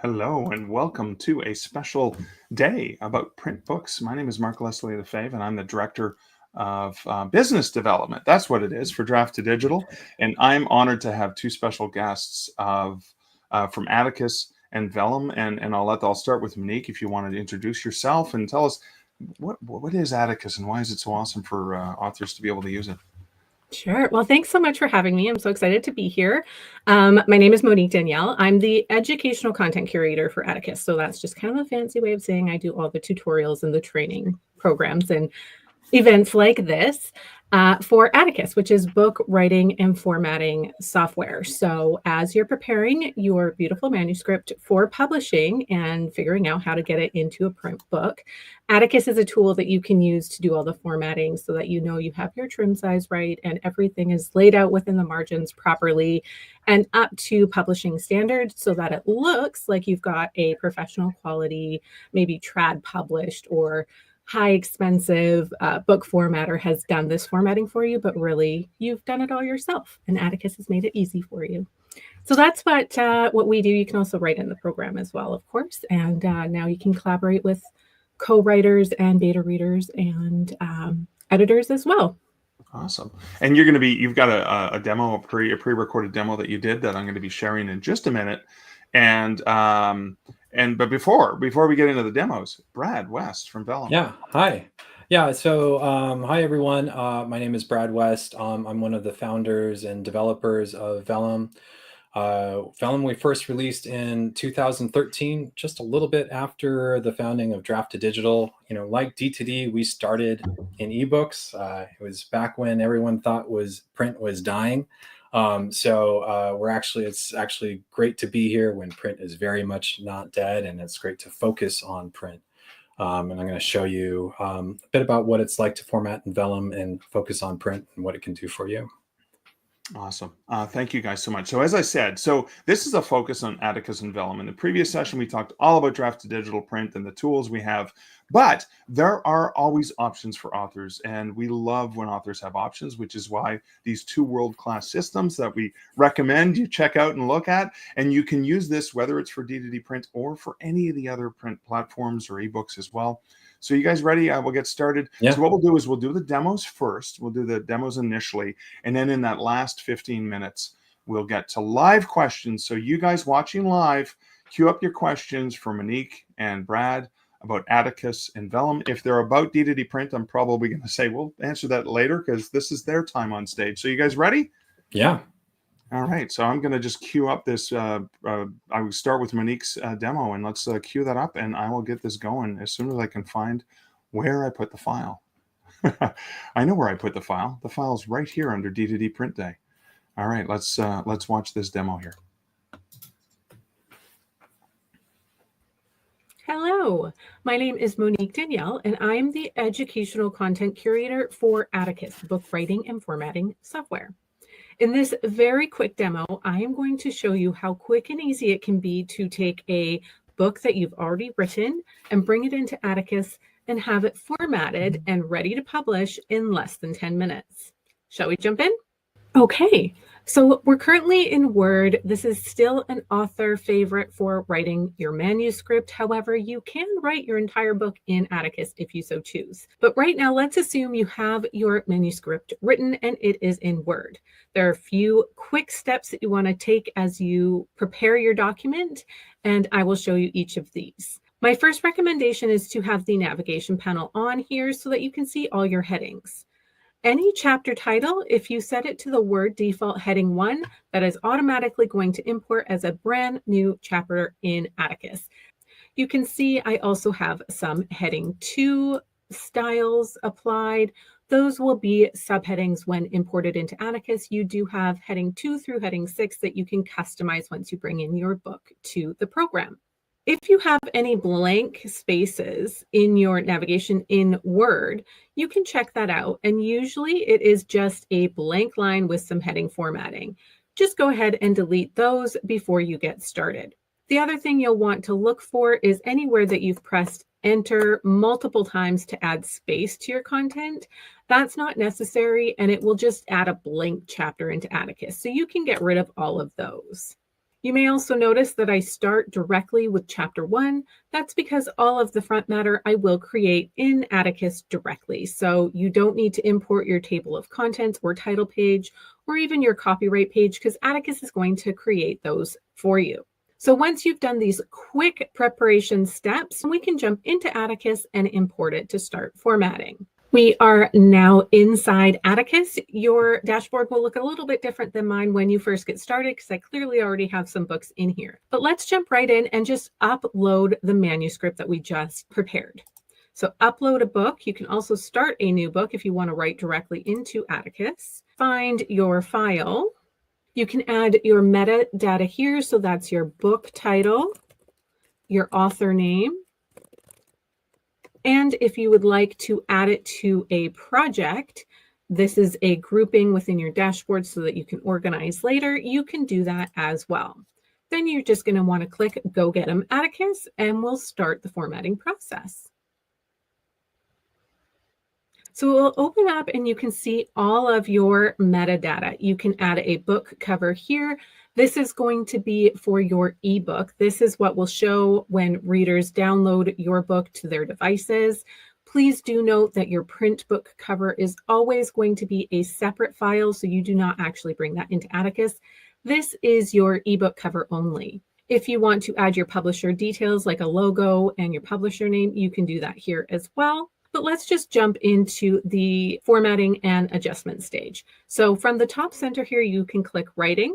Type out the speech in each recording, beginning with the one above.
Hello and welcome to a special day about print books. My name is Mark Leslie Lefebvre and I'm the Director of Business Development. That's what it is for Draft to Digital. And I'm honored to have two special guests from Atticus and Vellum. And I'll start with Monique if you wanted to introduce yourself and tell us what is Atticus and why is it so awesome for authors to be able to use it? Sure. Well, thanks so much for having me. I'm so excited to be here. My name is Monique Danielle. I'm the educational content curator for Atticus. So that's just kind of a fancy way of saying I do all the tutorials and the training programs and events like this for Atticus, which is book writing and formatting software. So as you're preparing your beautiful manuscript for publishing and figuring out how to get it into a print book, Atticus is a tool that you can use to do all the formatting so that you know you have your trim size right and everything is laid out within the margins properly and up to publishing standards so that it looks like you've got a professional quality, maybe trad published or high expensive book formatter has done this formatting for you, but really you've done it all yourself and Atticus has made it easy for you. So that's what we do. You can also write in the program as well, of course. And now you can collaborate with co-writers and beta readers and editors as well. Awesome. And you've got a demo, a pre-recorded demo that you did that I'm going to be sharing in just a minute. But before we get into the demos, Brad West from Vellum. Yeah, hi. Yeah, so hi everyone. My name is Brad West. I'm one of the founders and developers of Vellum. Vellum we first released in 2013, just a little bit after the founding of Draft to Digital. You know, like D2D, we started in ebooks. It was back when everyone thought print was dying. It's actually great to be here when print is very much not dead, and it's great to focus on print. And I'm going to show you a bit about what it's like to format in Vellum and focus on print and what it can do for you. Awesome. Thank you guys so much. So as I said, this is a focus on Atticus and Vellum. In the previous session, we talked all about draft to digital print and the tools we have, but there are always options for authors. And we love when authors have options, which is why these two world-class systems that we recommend you check out and look at. And you can use this, whether it's for D2D print or for any of the other print platforms or ebooks as well. So you guys ready? We'll get started. Yeah. So what we'll do is we'll do the demos first. We'll do the demos initially. And then in that last 15 minutes, we'll get to live questions. So you guys watching live, queue up your questions for Monique and Brad about Atticus and Vellum. If they're about D2D print, I'm probably going to say we'll answer that later because this is their time on stage. So you guys ready? Yeah. All right, so I'm going to just queue up this. I will start with Monique's demo, and let's queue that up, and I will get this going as soon as I can find where I put the file. I know where I put the file. The file's right here under D2D Print Day. All right, let's watch this demo here. Hello, my name is Monique Danielle, and I'm the educational content curator for Atticus, book writing and formatting software. In this very quick demo, I am going to show you how quick and easy it can be to take a book that you've already written and bring it into Atticus and have it formatted and ready to publish in less than 10 minutes. Shall we jump in? Okay, so we're currently in Word. This is still an author favorite for writing your manuscript. However, you can write your entire book in Atticus if you so choose. But right now, let's assume you have your manuscript written and it is in Word. There are a few quick steps that you want to take as you prepare your document, and I will show you each of these. My first recommendation is to have the navigation panel on here so that you can see all your headings. Any chapter title, if you set it to the Word default heading 1, that is automatically going to import as a brand new chapter in Atticus. You can see I also have some heading 2 styles applied. Those will be subheadings when imported into Atticus. You do have heading 2 through heading 6 that you can customize once you bring in your book to the program. If you have any blank spaces in your navigation in Word, you can check that out. And usually it is just a blank line with some heading formatting. Just go ahead and delete those before you get started. The other thing you'll want to look for is anywhere that you've pressed Enter multiple times to add space to your content. That's not necessary, and it will just add a blank chapter into Atticus. So you can get rid of all of those. You may also notice that I start directly with chapter 1. That's because all of the front matter I will create in Atticus directly. So you don't need to import your table of contents or title page or even your copyright page, because Atticus is going to create those for you. So once you've done these quick preparation steps, we can jump into Atticus and import it to start formatting. We are now inside Atticus. Your dashboard will look a little bit different than mine when you first get started, because I clearly already have some books in here. But let's jump right in and just upload the manuscript that we just prepared. So upload a book. You can also start a new book if you want to write directly into Atticus. Find your file. You can add your metadata here. So that's your book title, your author name, and if you would like to add it to a project, this is a grouping within your dashboard so that you can organize later. You can do that as well. Then you're just going to want to click Go Get 'em Atticus, and we'll start the formatting process. So we'll open up and you can see all of your metadata. You can add a book cover here. This is going to be for your ebook. This is what will show when readers download your book to their devices. Please do note that your print book cover is always going to be a separate file, so you do not actually bring that into Atticus. This is your ebook cover only. If you want to add your publisher details like a logo and your publisher name, you can do that here as well. But let's just jump into the formatting and adjustment stage. So from the top center here, you can click Writing,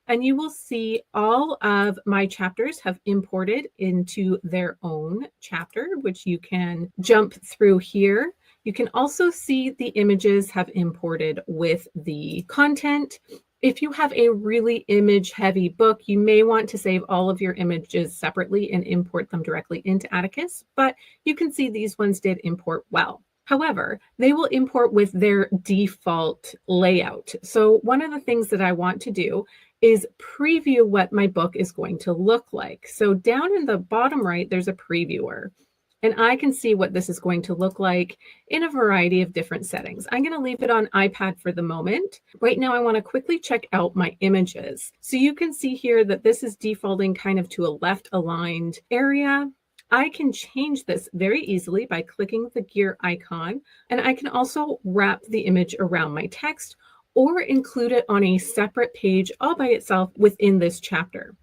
and you will see all of my chapters have imported into their own chapter, which you can jump through here. You can also see the images have imported with the content. If you have a really image-heavy book, you may want to save all of your images separately and import them directly into Atticus, but you can see these ones did import well. However, they will import with their default layout. So one of the things that I want to do is preview what my book is going to look like. So down in the bottom right, there's a previewer. And I can see what this is going to look like in a variety of different settings. I'm going to leave it on iPad for the moment. Right now, I want to quickly check out my images. So you can see here that this is defaulting kind of to a left aligned area. I can change this very easily by clicking the gear icon. And I can also wrap the image around my text or include it on a separate page all by itself within this chapter.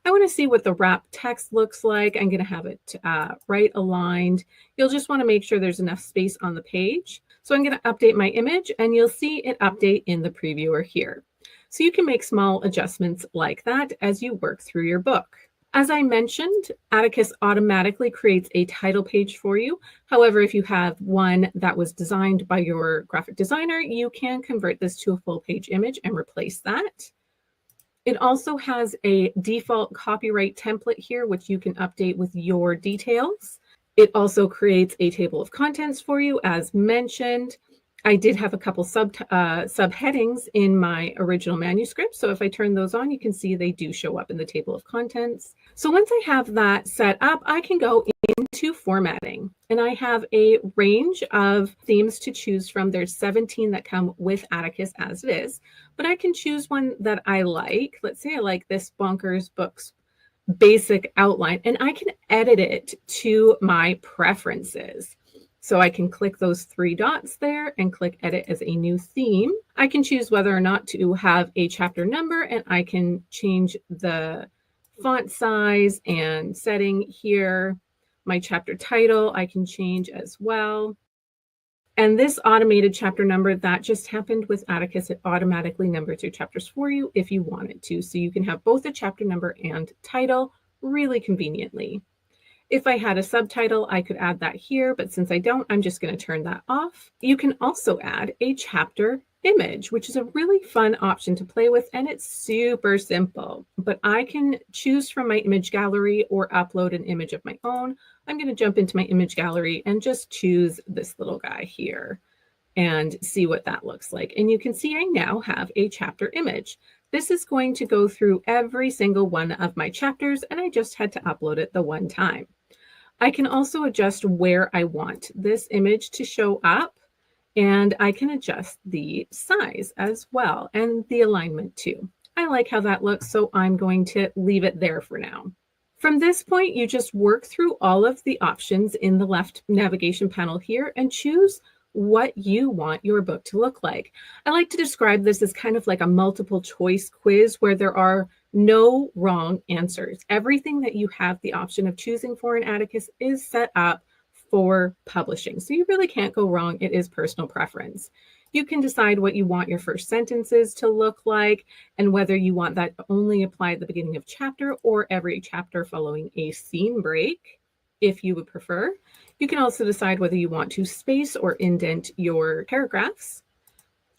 I want to see what the wrap text looks like. I'm going to have it right aligned. You'll just want to make sure there's enough space on the page. So I'm going to update my image, and you'll see it update in the previewer here. So you can make small adjustments like that as you work through your book. As I mentioned, Atticus automatically creates a title page for you. However, if you have one that was designed by your graphic designer, you can convert this to a full page image and replace that. It also has a default copyright template here, which you can update with your details. It also creates a table of contents for you, as mentioned. I did have a couple subheadings in my original manuscript. So if I turn those on, you can see they do show up in the table of contents. So once I have that set up, I can go into formatting. And I have a range of themes to choose from. There's 17 that come with Atticus as it is, but I can choose one that I like. Let's say I like this Bonkers Books basic outline, and I can edit it to my preferences. So I can click those three dots there and click edit as a new theme. I can choose whether or not to have a chapter number, and I can change the font size and setting here. My chapter title I can change as well. And this automated chapter number, that just happened with Atticus. It automatically numbers your chapters for you if you want it to. So you can have both a chapter number and title really conveniently. If I had a subtitle, I could add that here, but since I don't, I'm just going to turn that off. You can also add a chapter image, which is a really fun option to play with, and it's super simple. But I can choose from my image gallery or upload an image of my own. I'm going to jump into my image gallery and just choose this little guy here and see what that looks like. And you can see I now have a chapter image. This is going to go through every single one of my chapters, and I just had to upload it the one time. I can also adjust where I want this image to show up, and I can adjust the size as well and the alignment too. I like how that looks, so I'm going to leave it there for now. From this point, you just work through all of the options in the left navigation panel here and choose what you want your book to look like. I like to describe this as kind of like a multiple choice quiz where there are no wrong answers. Everything that you have the option of choosing for in Atticus is set up for publishing. So you really can't go wrong. It is personal preference. You can decide what you want your first sentences to look like and whether you want that to only apply at the beginning of chapter or every chapter following a scene break, if you would prefer. You can also decide whether you want to space or indent your paragraphs.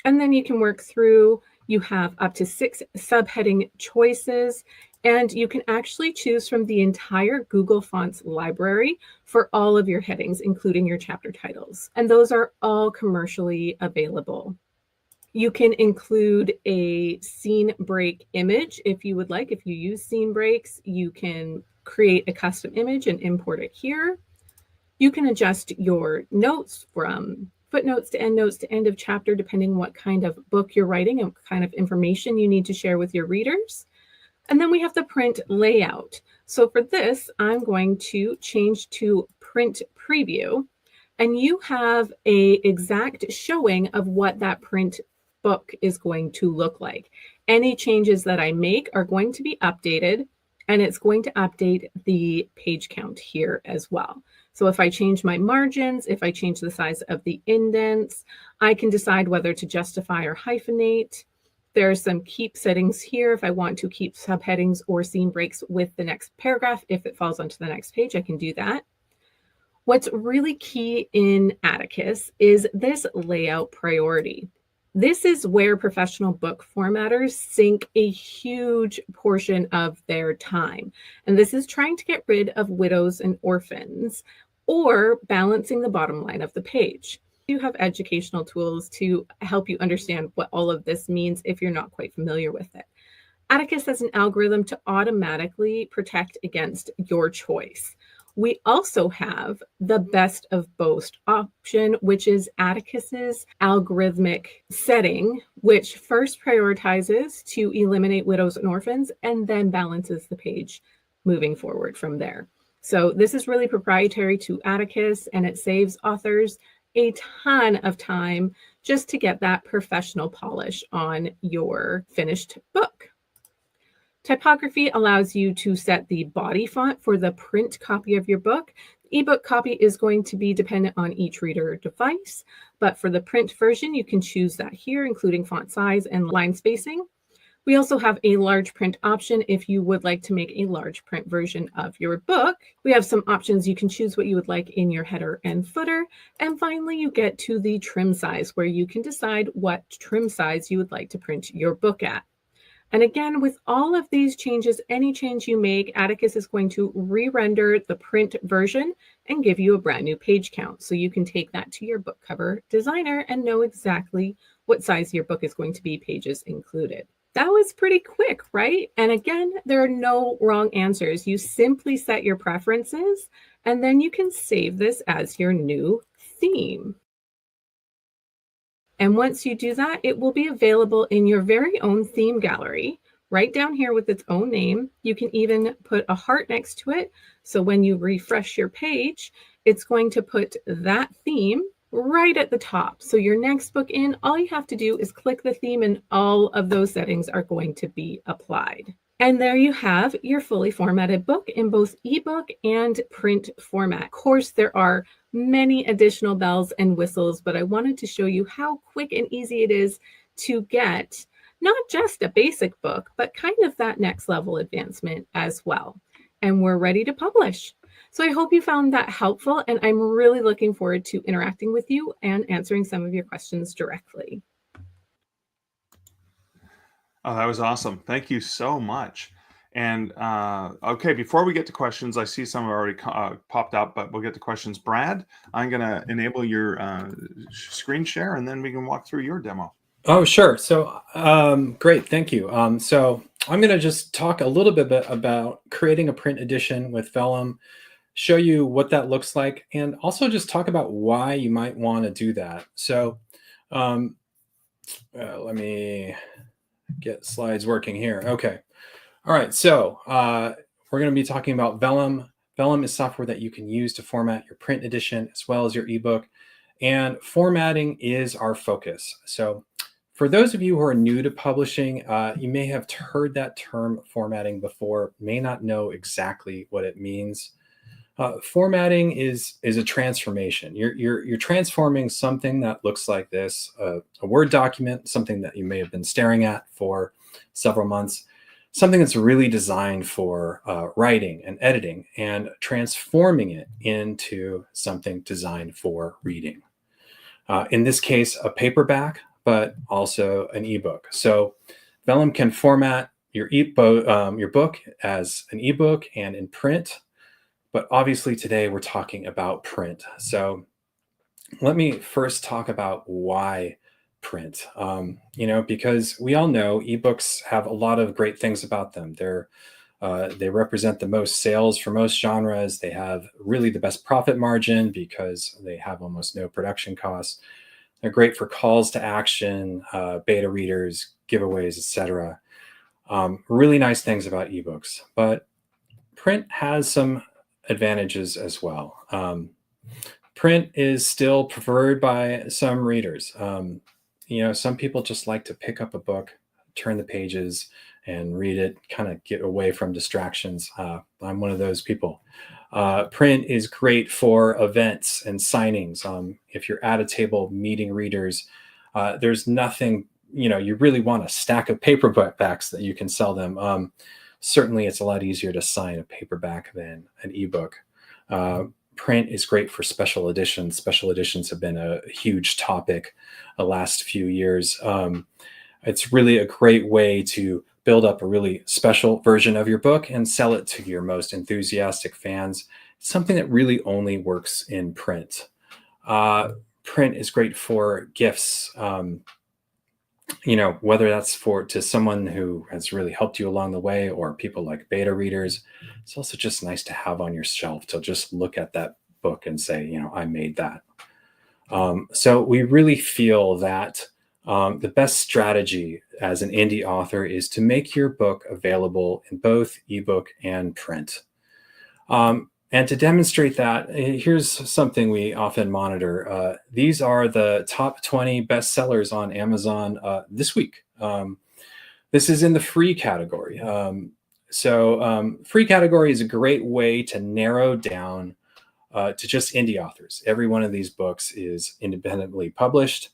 And then you can work through, you have up to 6 subheading choices, and you can actually choose from the entire Google Fonts library for all of your headings, including your chapter titles. And those are all commercially available. You can include a scene break image if you would like. If you use scene breaks, you can create a custom image and import it here. You can adjust your notes from footnotes to endnotes to end of chapter, depending what kind of book you're writing and what kind of information you need to share with your readers. And then we have the print layout. So for this, I'm going to change to print preview, and you have an exact showing of what that print book is going to look like. Any changes that I make are going to be updated, and it's going to update the page count here as well. So if I change my margins, if I change the size of the indents, I can decide whether to justify or hyphenate. There's some keep settings here. If I want to keep subheadings or scene breaks with the next paragraph, if it falls onto the next page, I can do that. What's really key in Atticus is this layout priority. This is where professional book formatters sink a huge portion of their time. And this is trying to get rid of widows and orphans or balancing the bottom line of the page. You have educational tools to help you understand what all of this means if you're not quite familiar with it. Atticus has an algorithm to automatically protect against your choice. We also have the best of both option, which is Atticus's algorithmic setting, which first prioritizes to eliminate widows and orphans and then balances the page moving forward from there. So this is really proprietary to Atticus, and it saves authors a ton of time just to get that professional polish on your finished book. Typography allows you to set the body font for the print copy of your book. Ebook copy is going to be dependent on each reader device, but for the print version, you can choose that here, including font size and line spacing. We also have a large print option if you would like to make a large print version of your book. We have some options. You can choose what you would like in your header and footer. And finally, you get to the trim size, where you can decide what trim size you would like to print your book at. And again, with all of these changes, any change you make, Atticus is going to re-render the print version and give you a brand new page count. So you can take that to your book cover designer and know exactly what size your book is going to be, pages included. That was pretty quick, right? And again, there are no wrong answers. You simply set your preferences, and then you can save this as your new theme. And once you do that, it will be available in your very own theme gallery, right down here with its own name. You can even put a heart next to it. So when you refresh your page, it's going to put that theme right at the top. So your next book in, all you have to do is click the theme and all of those settings are going to be applied. And there you have your fully formatted book in both ebook and print format. Of course, there are many additional bells and whistles, but I wanted to show you how quick and easy it is to get not just a basic book, but kind of that next level advancement as well. And we're ready to publish. So I hope you found that helpful, and I'm really looking forward to interacting with you and answering some of your questions directly. Oh, that was awesome. Thank you so much. And okay, before we get to questions, I see some have already popped up, but we'll get to questions. Brad, I'm going to enable your screen share, and then we can walk through your demo. Oh, sure. So great. Thank you. So I'm going to just talk a little bit about creating a print edition with Vellum, show you what that looks like, and also just talk about why you might want to do that. So let me get slides working here. Okay. All right. So we're going to be talking about Vellum. Vellum is software that you can use to format your print edition as well as your ebook. And formatting is our focus. So for those of you who are new to publishing, you may have heard that term formatting before, may not know exactly what it means. Formatting is a transformation. You're transforming something that looks like this, a Word document, something that you may have been staring at for several months, something that's really designed for writing and editing, and transforming it into something designed for reading. In this case, a paperback, but also an ebook. So Vellum can format your book as an ebook and in print. But obviously today we're talking about print. So let me first talk about why print. Because we all know ebooks have a lot of great things about them. They represent the most sales for most genres. They have really the best profit margin because they have almost no production costs. They're great for calls to action, beta readers, giveaways, etc. Really nice things about ebooks. But print has some advantages as well. Print is still preferred by some readers. Some people just like to pick up a book, turn the pages, and read it, kind of get away from distractions. I'm one of those people. Print is great for events and signings. If you're at a table meeting readers, there's nothing, you really want a stack of paperbacks that you can sell them. Certainly, it's a lot easier to sign a paperback than an ebook. Print is great for special editions. Special editions have been a huge topic the last few years. It's really a great way to build up a really special version of your book and sell it to your most enthusiastic fans. It's something that really only works in print. Print is great for gifts. Whether that's to someone who has really helped you along the way or people like beta readers. It's also just nice to have on your shelf to just look at that book and say, I made that. So we really feel that the best strategy as an indie author is to make your book available in both ebook and print. And to demonstrate that, here's something we often monitor. These are the top 20 bestsellers on Amazon this week. This is in the free category. Free category is a great way to narrow down to just indie authors. Every one of these books is independently published.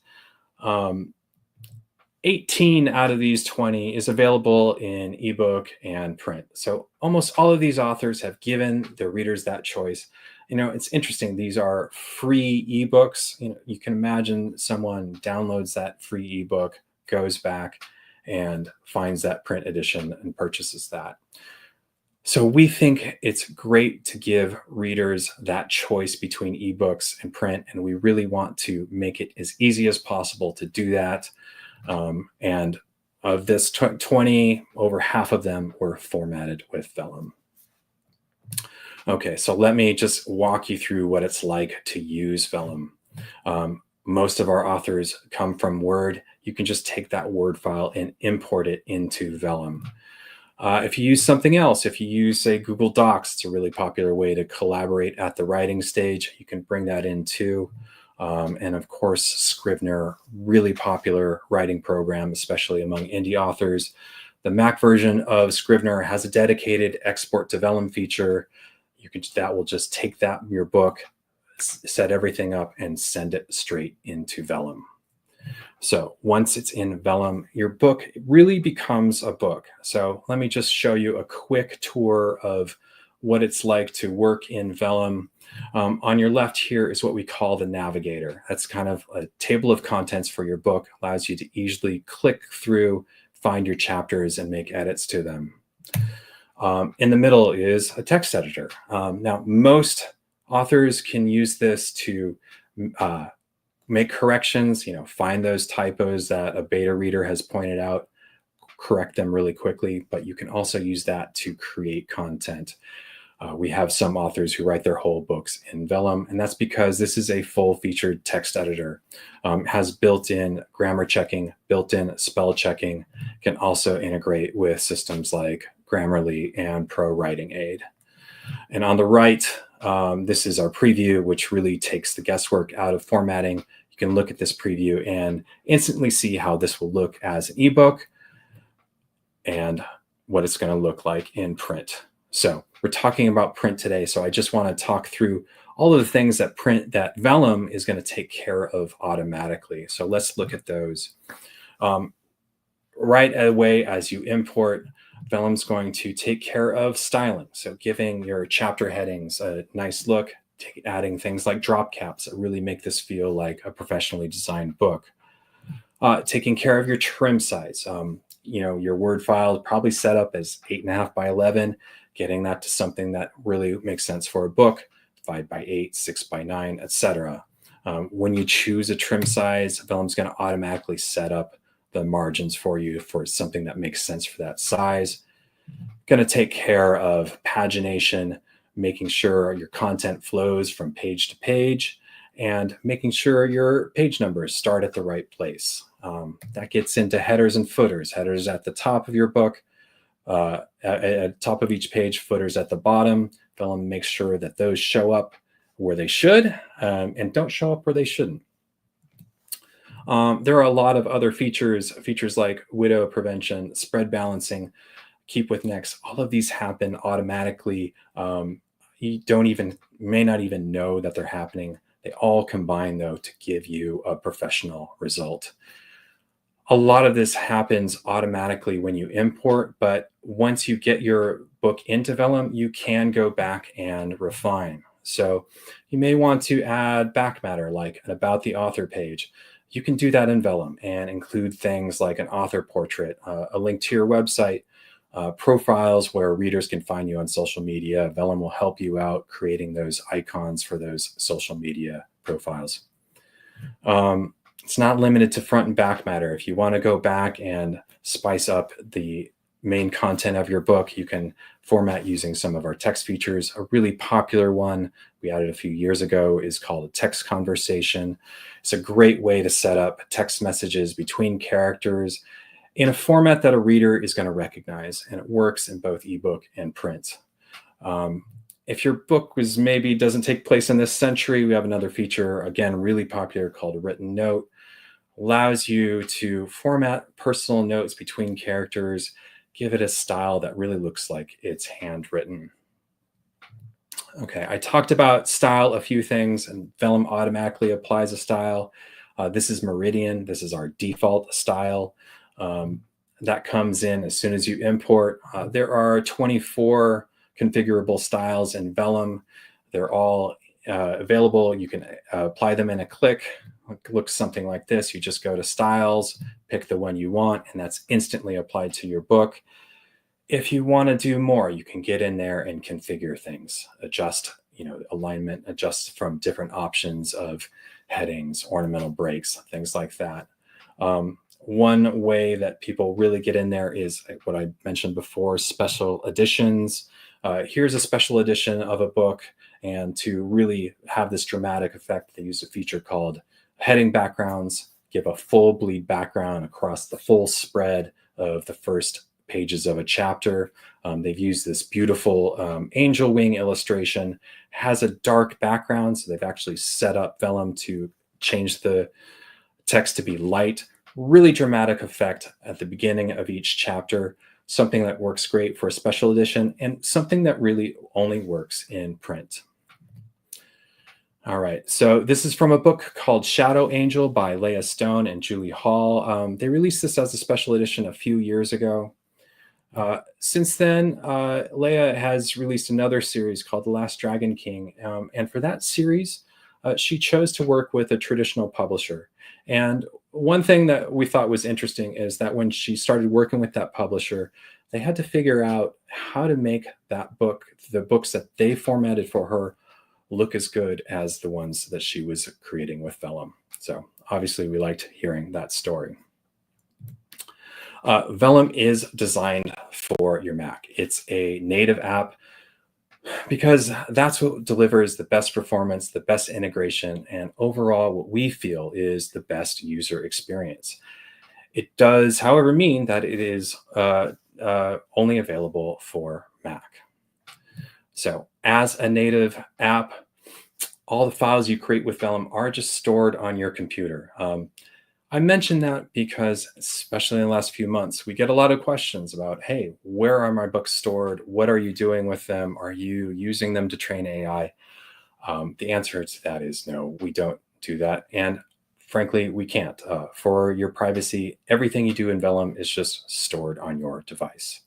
18 out of these 20 is available in ebook and print. So almost all of these authors have given their readers that choice. It's interesting. These are free ebooks. You can imagine someone downloads that free ebook, goes back and finds that print edition and purchases that. So we think it's great to give readers that choice between ebooks and print, and we really want to make it as easy as possible to do that. And of this 20, over half of them were formatted with Vellum. Okay, so let me just walk you through what it's like to use Vellum. Most of our authors come from Word. You can just take that Word file and import it into Vellum. If you use something else, if you use, say, Google Docs, it's a really popular way to collaborate at the writing stage. You can bring that in too. And of course, Scrivener, really popular writing program, especially among indie authors. The Mac version of Scrivener has a dedicated export to Vellum feature. That will just take your book, set everything up, and send it straight into Vellum. So once it's in Vellum, your book really becomes a book. So let me just show you a quick tour of what it's like to work in Vellum. On your left here is what we call the navigator. That's kind of a table of contents for your book, allows you to easily click through, find your chapters, and make edits to them. In the middle is a text editor. Now, most authors can use this to make corrections, find those typos that a beta reader has pointed out, correct them really quickly, but you can also use that to create content. We have some authors who write their whole books in Vellum, and that's because this is a full-featured text editor. Has built-in grammar checking, built-in spell checking, can also integrate with systems like Grammarly and Pro Writing Aid. And on the right, this is our preview, which really takes the guesswork out of formatting. You can look at this preview and instantly see how this will look as an ebook and what it's going to look like in print. So we're talking about print today. So I just want to talk through all of the things that Vellum is going to take care of automatically. So let's look at those. Right away, as you import, Vellum's going to take care of styling. So giving your chapter headings a nice look, adding things like drop caps that really make this feel like a professionally designed book. Taking care of your trim size. Your Word file is probably set up as 8.5 by 11, getting that to something that really makes sense for a book, 5 by 8, 6 by 9, etc. When you choose a trim size, Vellum's going to automatically set up the margins for you for something that makes sense for that size. Going to take care of pagination, making sure your content flows from page to page, and making sure your page numbers start at the right place. That gets into headers and footers. Headers at the top of your book, at top of each page, footers at the bottom. Vellum makes sure that those show up where they should and don't show up where they shouldn't. There are a lot of other features like widow prevention, spread balancing, keep with next. All of these happen automatically. You may not even know that they're happening. They all combine, though, to give you a professional result. A lot of this happens automatically when you import, but once you get your book into Vellum, you can go back and refine. So you may want to add back matter, like an about the author page. You can do that in Vellum and include things like an author portrait, a link to your website, profiles where readers can find you on social media. Vellum will help you out creating those icons for those social media profiles. It's not limited to front and back matter. If you want to go back and spice up the main content of your book, you can format using some of our text features. A really popular one we added a few years ago is called a text conversation. It's a great way to set up text messages between characters in a format that a reader is going to recognize, and it works in both ebook and print. If your book doesn't take place in this century, we have another feature, again, really popular, called a written note. Allows you to format personal notes between characters, give it a style that really looks like it's handwritten. Okay, I talked about style a few things, and Vellum automatically applies a style. This is Meridian. This is our default style. That comes in as soon as you import. There are 24 configurable styles in Vellum. They're all available. You can apply them in a click. It looks something like this. You just go to styles, pick the one you want, and that's instantly applied to your book. If you want to do more, you can get in there and configure things, adjust, alignment, adjust from different options of headings, ornamental breaks, things like that. One way that people really get in there is what I mentioned before, special editions. Here's a special edition of a book, and to really have this dramatic effect, they use a feature called heading backgrounds, give a full bleed background across the full spread of the first pages of a chapter. They've used this beautiful angel wing illustration, has a dark background, so they've actually set up Vellum to change the text to be light. Really dramatic effect at the beginning of each chapter, something that works great for a special edition and something that really only works in print. All right, so this is from a book called Shadow Angel by Leah Stone and Julie Hall. They released this as a special edition a few years ago. Since then, Leah has released another series called The Last Dragon King. And for that series, she chose to work with a traditional publisher. And one thing that we thought was interesting is that when she started working with that publisher, they had to figure out how to make that book, the books that they formatted for her, look as good as the ones that she was creating with Vellum. So obviously we liked hearing that story. Vellum is designed for your Mac. It's a native app. because that's what delivers the best performance, the best integration, and overall what we feel is the best user experience. It does, however, mean that it is only available for Mac. So as a native app, all the files you create with Vellum are just stored on your computer. I mention that because, especially in the last few months, we get a lot of questions about, hey, where are my books stored? What are you doing with them? Are you using them to train AI? The answer to that is no, we don't do that. And frankly, we can't. For your privacy, everything you do in Vellum is just stored on your device.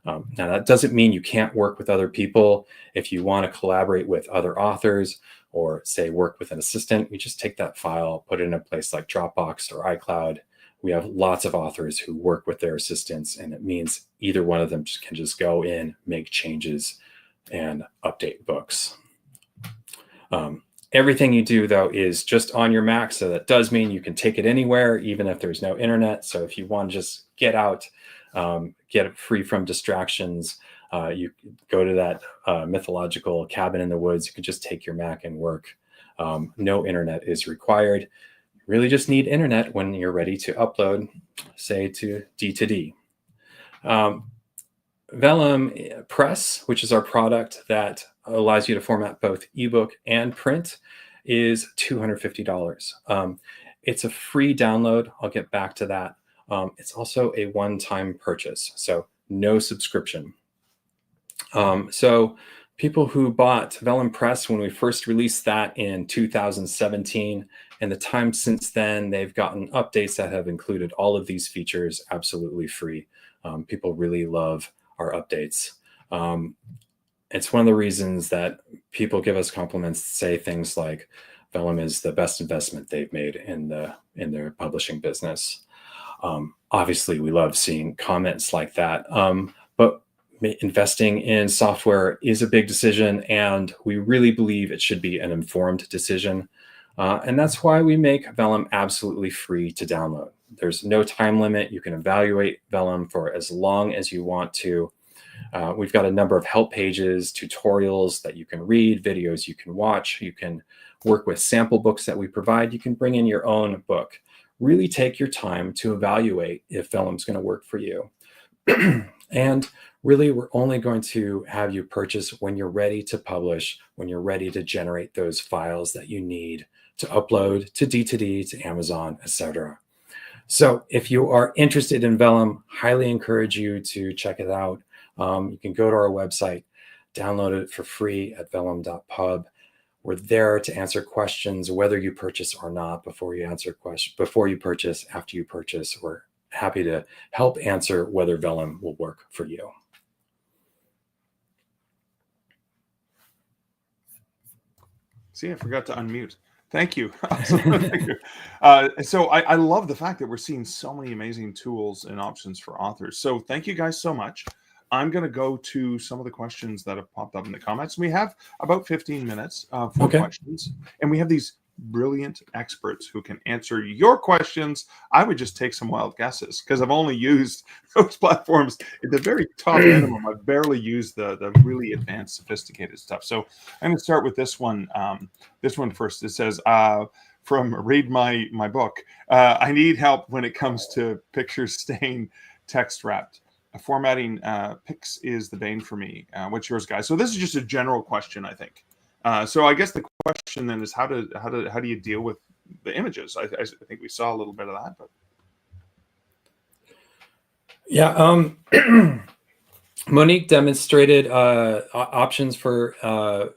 Now, that doesn't mean you can't work with other people. If you want to collaborate with other authors or say work with an assistant, you just take that file, put it in a place like Dropbox or iCloud. We have lots of authors who work with their assistants, and it means either one of them can just go in, make changes, and update books. Everything you do, though, is just on your Mac. So that does mean you can take it anywhere, even if there's no internet. So if you want to just get out, get it free from distractions, you go to that mythological cabin in the woods. You can just take your Mac and work. No internet is required. You really just need internet when you're ready to upload, say, to D2D. Vellum Press, which is our product that allows you to format both ebook and print, is $250. It's a free download. I'll get back to that. It's also a one-time purchase, so no subscription. So people who bought Vellum Press when we first released that in 2017, and the time since then, they've gotten updates that have included all of these features absolutely free. People really love our updates. It's one of the reasons that people give us compliments, say things like Vellum is the best investment they've made in their publishing business. Obviously, we love seeing comments like that, but investing in software is a big decision, and we really believe it should be an informed decision. And that's why we make Vellum absolutely free to download. There's no time limit. You can evaluate Vellum for as long as you want to. We've got a number of help pages, tutorials that you can read, videos you can watch. You can work with sample books that we provide. You can bring in your own book. Really take your time to evaluate if Vellum's going to work for you. And really, we're only going to have you purchase when you're ready to publish, when you're ready to generate those files that you need to upload to D2D, to Amazon, etc. So if you are interested in Vellum, highly encourage you to check it out. You can go to our website, download it for free at vellum.pub. We're there to answer questions, whether you purchase or not, before you purchase, after you purchase. We're happy to help answer whether Vellum will work for you. See, I forgot to unmute. Thank you. Thank you. So I love the fact that we're seeing so many amazing tools and options for authors. So thank you guys so much. I'm going to go to some of the questions that have popped up in the comments. We have about 15 minutes for questions, and we have these brilliant experts who can answer your questions. I would just take some wild guesses because I've only used those platforms at the very top minimum. I've barely used the really advanced, sophisticated stuff. So I'm going to start with this one. This one first. It says, from Read My Book, I need help when it comes to pictures staying text wrapped. Formatting pics is the bane for me. What's yours, guys? So this is just a general question, I think. So I guess the question then is how do you deal with the images? I think we saw a little bit of that, but yeah, Monique demonstrated options for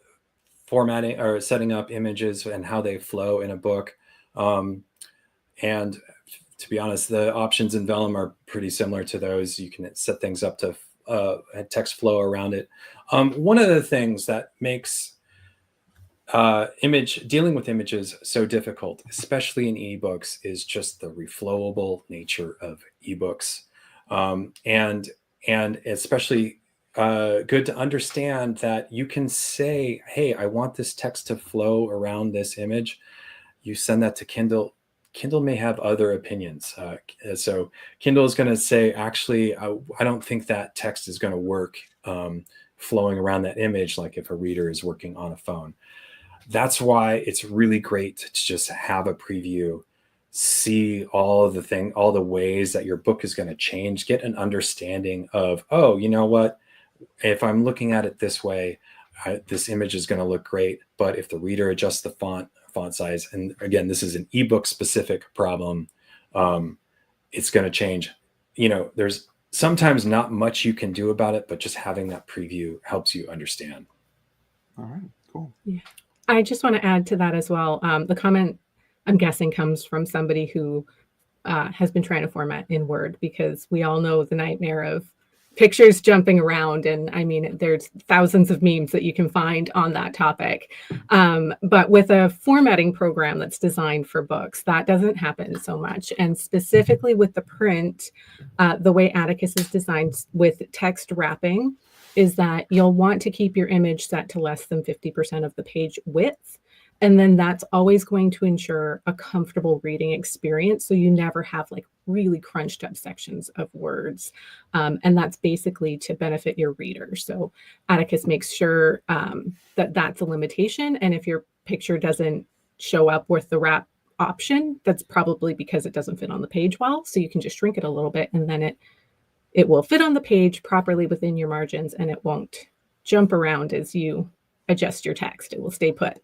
formatting or setting up images and how they flow in a book, and to be honest, the options in Vellum are pretty similar to those. You can set things up to text flow around it. One of the things that makes dealing with images so difficult, especially in ebooks, is just the reflowable nature of ebooks, and especially good to understand that you can say, "Hey, I want this text to flow around this image." You send that to Kindle. Kindle may have other opinions. So Kindle is going to say, actually, I don't think that text is going to work flowing around that image like if a reader is working on a phone. That's why it's really great to just have a preview, see all the ways that your book is going to change, get an understanding of, oh, you know what? If I'm looking at it this way, this image is going to look great. But if the reader adjusts the font size, and again, this is an ebook specific problem, it's going to change. There's sometimes not much you can do about it, but just having that preview helps you understand. All right, cool. Yeah. I just want to add to that as well. The comment, I'm guessing, comes from somebody who has been trying to format in Word, because we all know the nightmare of pictures jumping around. And I mean, there's thousands of memes that you can find on that topic. But with a formatting program that's designed for books, that doesn't happen so much. And specifically with the print, the way Atticus is designed with text wrapping is that you'll want to keep your image set to less than 50% of the page width. And then that's always going to ensure a comfortable reading experience. So you never have like really crunched up sections of words. And that's basically to benefit your reader. So Atticus makes sure that that's a limitation. And if your picture doesn't show up with the wrap option, that's probably because it doesn't fit on the page well. So you can just shrink it a little bit, and then it will fit on the page properly within your margins, and it won't jump around as you adjust your text. It will stay put.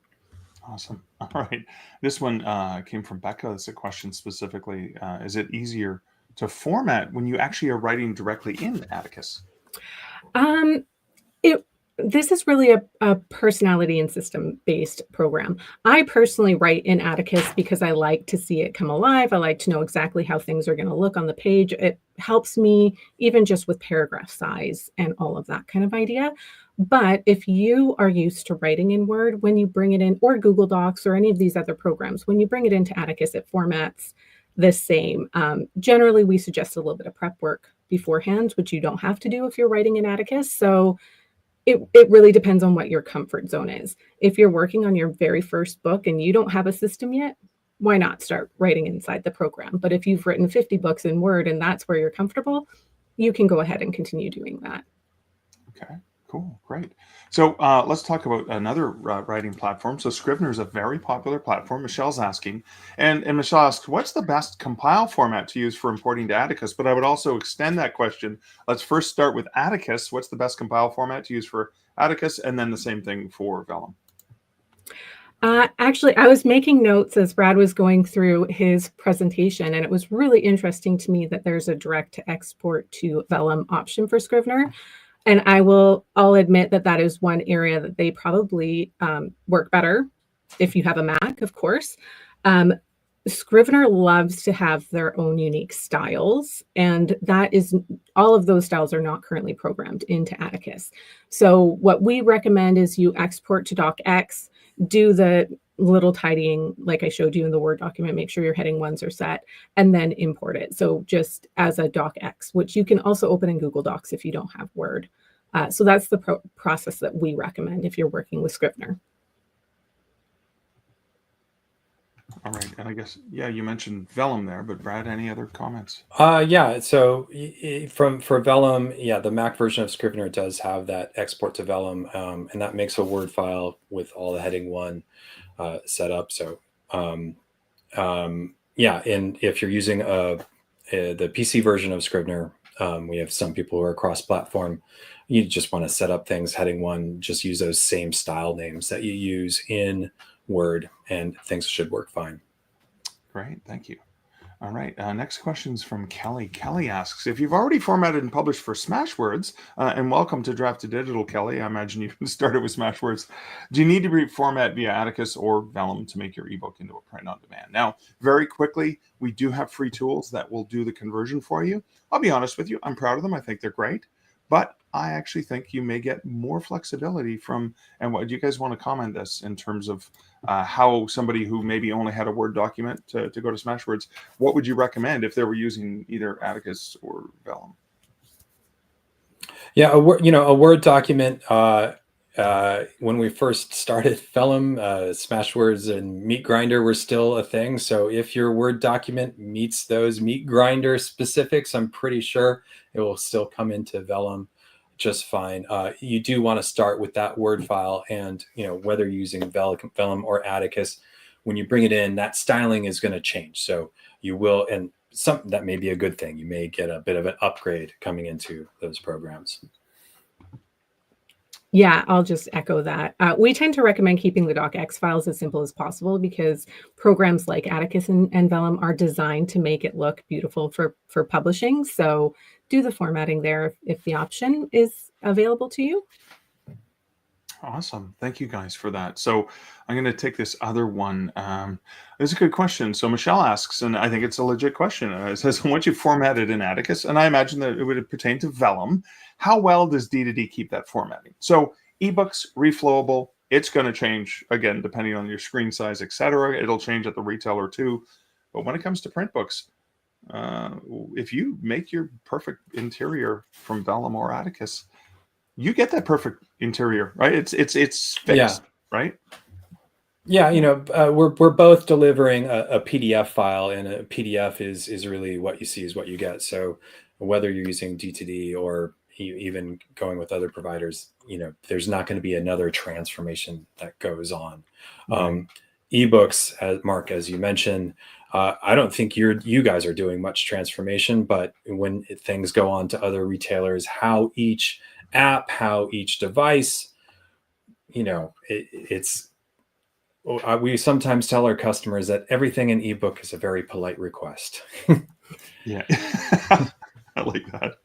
Awesome. All right. This one came from Becca. It's a question specifically. Is it easier to format when you actually are writing directly in Atticus? This is really a personality and system-based program. I personally write in Atticus because I like to see it come alive. I like to know exactly how things are going to look on the page. It helps me even just with paragraph size and all of that kind of idea. But if you are used to writing in Word, when you bring it in, or Google Docs or any of these other programs, when you bring it into Atticus, it formats the same. Generally, we suggest a little bit of prep work beforehand, which you don't have to do if you're writing in Atticus. So it really depends on what your comfort zone is. If you're working on your very first book and you don't have a system yet, why not start writing inside the program? But if you've written 50 books in Word and that's where you're comfortable, you can go ahead and continue doing that. Okay. Cool, great. So let's talk about another writing platform. So Scrivener is a very popular platform. Michelle's asking, and Michelle asks, what's the best compile format to use for importing to Atticus? But I would also extend that question. Let's first start with Atticus. What's the best compile format to use for Atticus? And then the same thing for Vellum. Actually, I was making notes as Brad was going through his presentation, and it was really interesting to me that there's a direct to export to Vellum option for Scrivener. And I'll admit that is one area that they probably work better if you have a Mac, of course. Scrivener loves to have their own unique styles, and all of those styles are not currently programmed into Atticus. So what we recommend is you export to docx, do the little tidying like I showed you in the Word document, make sure your heading ones are set, and then import it. So just as a docx, which you can also open in Google Docs if you don't have Word. So that's the process that we recommend if you're working with Scrivener. All right. And I guess, yeah, you mentioned Vellum there, but Brad, any other comments? Yeah. So for Vellum, yeah, the Mac version of Scrivener does have that export to Vellum, and that makes a Word file with all the heading one set up. So yeah, and if you're using the PC version of Scrivener, we have some people who are cross-platform. You just want to set up things heading one, just use those same style names that you use in Word, and things should work fine. Great, thank you. All right, next question is from Kelly. Kelly asks, if you've already formatted and published for Smashwords, and welcome to Draft to Digital, Kelly. I imagine you started with Smashwords. Do you need to reformat via Atticus or Vellum to make your ebook into a print on demand? Now, very quickly, we do have free tools that will do the conversion for you. I'll be honest with you, I'm proud of them. I think they're great, but I actually think you may get more flexibility from, and what do you guys want to comment this in terms of how somebody who maybe only had a Word document to go to Smashwords, what would you recommend if they were using either Atticus or Vellum? Yeah, a Word document, when we first started Vellum, Smashwords and Meat Grinder were still a thing. So if your Word document meets those Meat Grinder specifics, I'm pretty sure it will still come into Vellum just fine. You do want to start with that Word file, and whether you're using Vellum or Atticus, when you bring it in, that styling is going to change. So you will, and something that may be a good thing. You may get a bit of an upgrade coming into those programs. Yeah, I'll just echo that. We tend to recommend keeping the docx files as simple as possible because programs like Atticus and Vellum are designed to make it look beautiful for publishing. So do the formatting there if the option is available to you. Awesome. Thank you guys for that. So I'm going to take this other one. It's a good question. So Michelle asks, and I think it's a legit question. It says, once you formatted in Atticus, and I imagine that it would pertain to Vellum, how well does D2D keep that formatting? So ebooks, reflowable, it's going to change, again, depending on your screen size, etc. It'll change at the retailer too. But when it comes to print books, if you make your perfect interior from Vellum or Atticus, you get that perfect interior, right? It's fixed, Yeah. right? Yeah, we're both delivering a PDF file, and a PDF is really what you see is what you get. So whether you're using D2D or even going with other providers, there's not going to be another transformation that goes on. Right. Ebooks, Mark, as you mentioned, I don't think you guys are doing much transformation, but when things go on to other retailers, how each app, how each device, we sometimes tell our customers that everything in ebook is a very polite request. Yeah. I like that.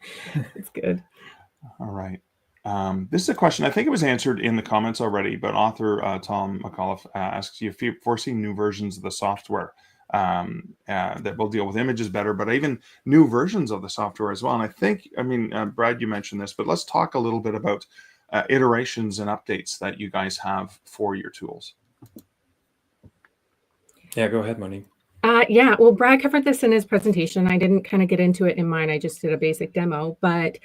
It's good. All right. This is a question. I think it was answered in the comments already, but author Tom McAuliffe asks you if you foresee new versions of the software that will deal with images better, but even new versions of the software as well. And I think, Brad, you mentioned this, but let's talk a little bit about iterations and updates that you guys have for your tools. Yeah, go ahead, Monique. Yeah, well, Brad covered this in his presentation. I didn't kind of get into it in mine. I just did a basic demo, but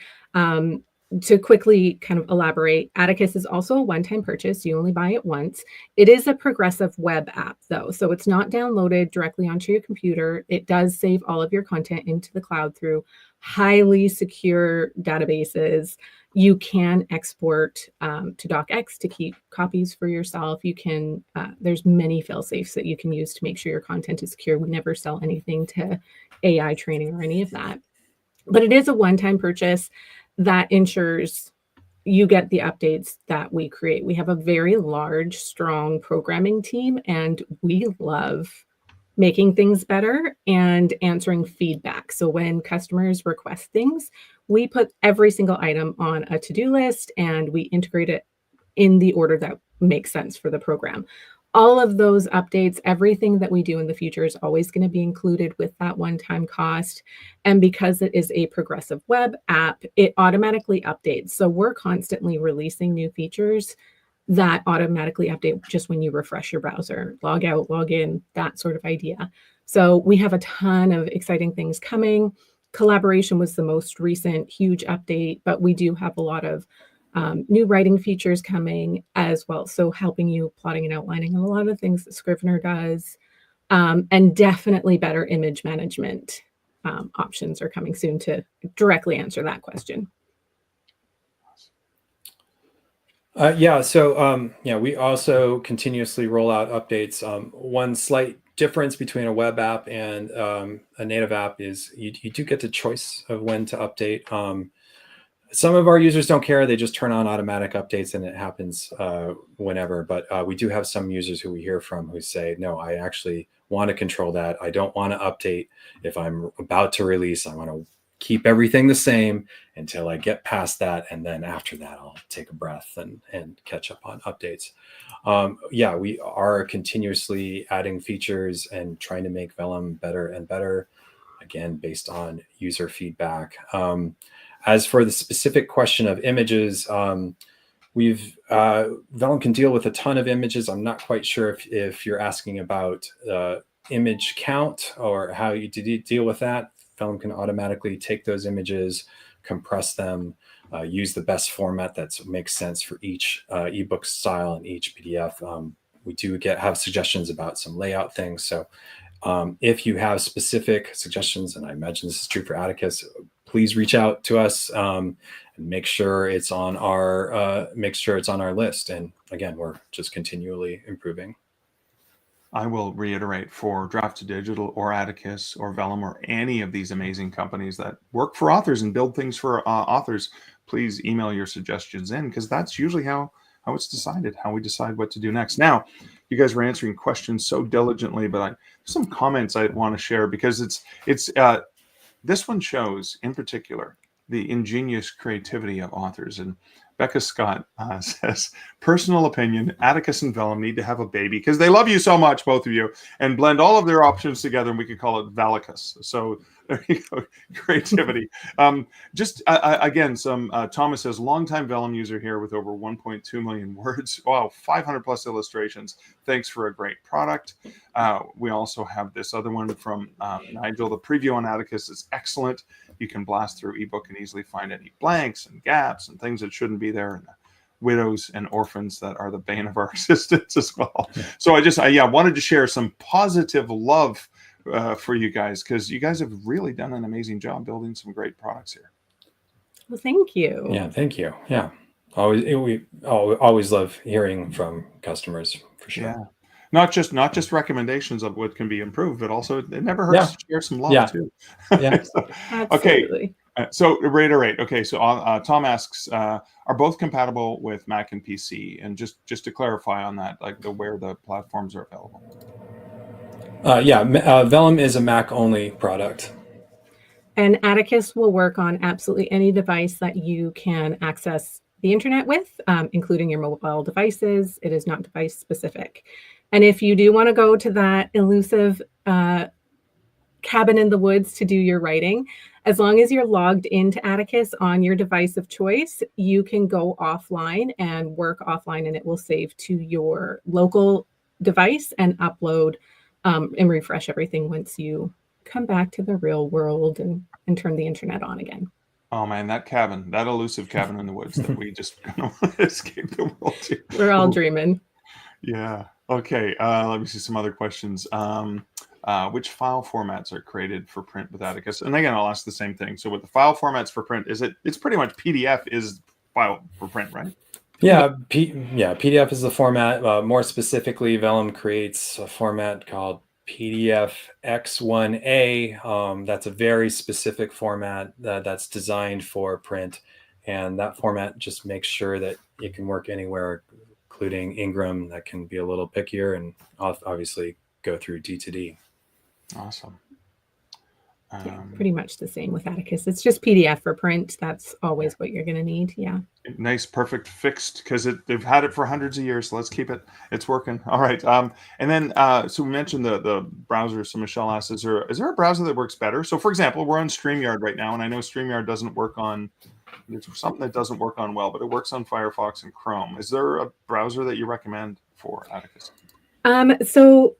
to quickly kind of elaborate, Atticus is also a one-time purchase. You only buy it once. It is a progressive web app, though, so it's not downloaded directly onto your computer. It does save all of your content into the cloud through highly secure databases. You can export to docx to keep copies for yourself. You can, there's many fail-safes that you can use to make sure your content is secure. We never sell anything to AI training or any of that. But it is a one-time purchase that ensures you get the updates that we create. We have a very large, strong programming team, and we love making things better and answering feedback. So when customers request things, we put every single item on a to-do list and we integrate it in the order that makes sense for the program. All of those updates, everything that we do in the future is always going to be included with that one-time cost. And because it is a progressive web app, it automatically updates. So we're constantly releasing new features that automatically update just when you refresh your browser, log out, log in, that sort of idea. So we have a ton of exciting things coming. Collaboration was the most recent huge update, but we do have a lot of new writing features coming as well. So helping you plotting and outlining, and a lot of things that Scrivener does, and definitely better image management options are coming soon to directly answer that question. We also continuously roll out updates. One slight difference between a web app and a native app is you do get the choice of when to update. Some of our users don't care. They just turn on automatic updates and it happens whenever. But we do have some users who we hear from who say, no, I actually want to control that. I don't want to update if I'm about to release. I want to keep everything the same until I get past that. And then after that, I'll take a breath and catch up on updates. We are continuously adding features and trying to make Vellum better and better, again, based on user feedback. As for the specific question of images, Vellum can deal with a ton of images. I'm not quite sure if you're asking about image count or how you deal with that. Vellum can automatically take those images, compress them, use the best format that makes sense for each ebook style and each PDF. We do have suggestions about some layout things. So if you have specific suggestions, and I imagine this is true for Atticus, please reach out to us and make sure it's on our list. And again, we're just continually improving. I will reiterate, for Draft to Digital or Atticus or Vellum or any of these amazing companies that work for authors and build things for authors, please email your suggestions in, because that's usually how it's decided, how we decide what to do next. Now, you guys were answering questions so diligently, but there's some comments I want to share, because it's this one shows in particular the ingenious creativity of authors. And Becca Scott says, personal opinion, Atticus and Vellum need to have a baby because they love you so much, both of you, and blend all of their options together, and we could call it Vellicus. So there you go, creativity. Again, Thomas says, longtime Vellum user here with over 1.2 million words. Wow, 500 plus illustrations. Thanks for a great product. We also have this other one from Nigel. The preview on Atticus is excellent. You can blast through ebook and easily find any blanks and gaps and things that shouldn't be there, and widows and orphans that are the bane of our existence as well. So I wanted to share some positive love for you guys, because you guys have really done an amazing job building some great products here. Well, thank you. Yeah, thank you. Yeah, we always love hearing from customers, for sure. Yeah, not just recommendations of what can be improved, but also it never hurts to share some love too. Yeah. Absolutely. Okay, so reiterate. Okay, so Tom asks, are both compatible with Mac and PC? And just to clarify on that, like where the platforms are available. Vellum is a Mac only product. And Atticus will work on absolutely any device that you can access the internet with, including your mobile devices. It is not device specific. And if you do want to go to that elusive cabin in the woods to do your writing, as long as you're logged into Atticus on your device of choice, you can go offline and work offline, and it will save to your local device and upload and refresh everything once you come back to the real world and turn the internet on again. Oh man, that elusive cabin in the woods that we just kind of want to escape the world to. We're all dreaming. Yeah. Okay. Let me see some other questions. Which file formats are created for print with Atticus? And again, I'll ask the same thing. So with the file formats for print, it's pretty much PDF is file for print, right? Yeah, PDF is the format. More specifically, Vellum creates a format called PDF X1A. That's a very specific format that's designed for print. And that format just makes sure that it can work anywhere, including Ingram, that can be a little pickier, and obviously go through D2D. Awesome. Pretty much the same with Atticus. It's just PDF for print. That's always what you're going to need. Yeah. Nice, perfect, fixed, because they've had it for hundreds of years. So let's keep it. It's working. All right. And then, so we mentioned the browser. So Michelle asks, is there a browser that works better? So for example, we're on StreamYard right now, and I know StreamYard doesn't work on, there's something that doesn't work on well, but it works on Firefox and Chrome. Is there a browser that you recommend for Atticus? So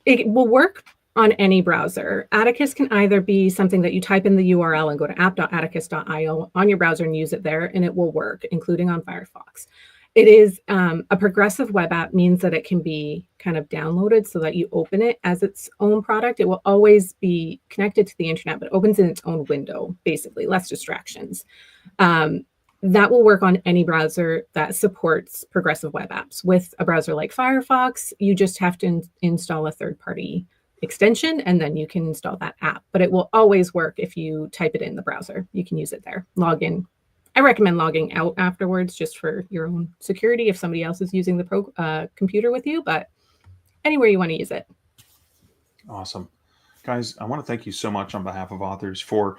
it will work on any browser. Atticus can either be something that you type in the URL and go to app.atticus.io on your browser and use it there, and it will work, including on Firefox. It is a progressive web app, means that it can be kind of downloaded so that you open it as its own product. It will always be connected to the internet, but opens in its own window, basically, less distractions. That will work on any browser that supports progressive web apps. With a browser like Firefox, you just have to install a third-party extension, and then you can install that app. But it will always work if you type it in the browser. You can use it there. Log in. I recommend logging out afterwards, just for your own security if somebody else is using the computer with you, but anywhere you want to use it. Awesome. Guys, I want to thank you so much on behalf of authors for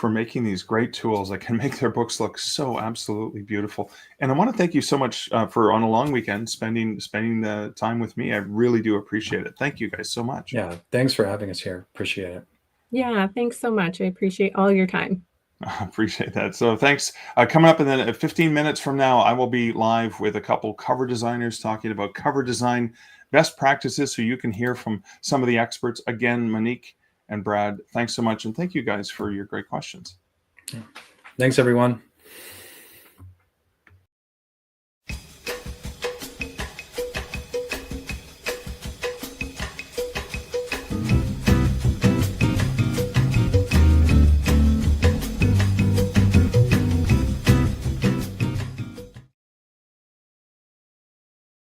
making these great tools that can make their books look so absolutely beautiful. And I want to thank you so much for, on a long weekend, spending the time with me. I really do appreciate it. Thank you guys so much. Yeah, thanks for having us here. Appreciate it. Yeah, thanks so much. I appreciate all your time. I appreciate that. So thanks. Coming up in then 15 minutes from now, I will be live with a couple cover designers talking about cover design best practices, so you can hear from some of the experts. Again, Monique and Brad, thanks so much. And thank you guys for your great questions. Thanks, everyone.